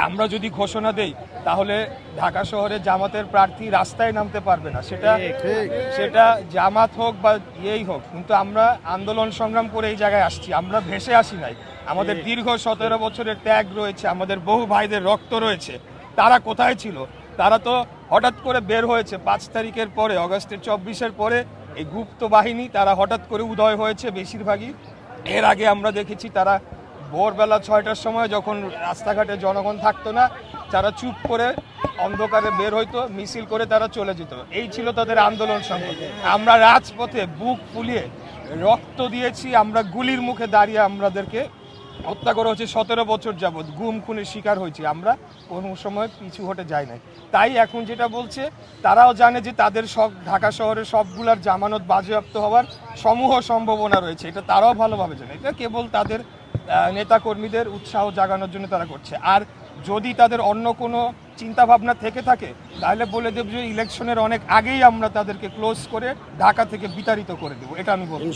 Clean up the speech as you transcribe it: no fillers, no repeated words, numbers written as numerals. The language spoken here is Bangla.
আমরা যদি ঘোষণা দেই তাহলে ঢাকা শহরে জামাতের প্রার্থী রাস্তায় নামতে পারবে না, সেটা জামাত হোক বা ইয়েই হোক। কিন্তু আমরা আন্দোলন সংগ্রাম করে এই জায়গায় আসছি, আমরা ভেসে আসি নাই। আমাদের দীর্ঘ 17 বছরের ত্যাগ রয়েছে, আমাদের বহু ভাইদের রক্ত রয়েছে। তারা কোথায় ছিল? তারা তো হঠাৎ করে বের হয়েছে 5 তারিখের পরে, অগস্টের 24-এর পরে এই গুপ্ত বাহিনী তারা হঠাৎ করে উদয় হয়েছে বেশিরভাগই। এর আগে আমরা দেখেছি তারা ভোরবেলা 6টার সময় যখন রাস্তাঘাটে জনগণ থাকতো না, তারা চুপ করে অন্ধকারে বের হইতো, মিছিল করে তারা চলে যেত। এই ছিল তাদের আন্দোলন সংগ্রাম। আমরা রাজপথে বুক ফুলিয়ে রক্ত দিয়েছি, আমরা গুলির মুখে দাঁড়িয়ে আমাদেরকে হত্যা করা হচ্ছে 17 বছর যাবৎ, গুম খুনের শিকার হয়েছি। আমরা কোনো সময় পিছু হটে যাই নাই। তাই এখন যেটা বলছে, তারাও জানে যে তাদের সব ঢাকা শহরের সবগুলার জামানত বাজেয়াপ্ত হওয়ার সমূহ সম্ভাবনা রয়েছে, এটা তারাও ভালোভাবে জানে। এটা কেবল তাদের নেতাকর্মীদের উৎসাহ জাগানোর জন্য তারা করছে। আর যদি তাদের অন্য কোনো চিন্তাভাবনা থেকে থাকে তাহলে বলে দেব যে ইলেকশনের অনেক আগেই আমরা তাদেরকে ক্লোজ করে ঢাকা থেকে বিতাড়িত করে দেবো, এটা আমি বলবো।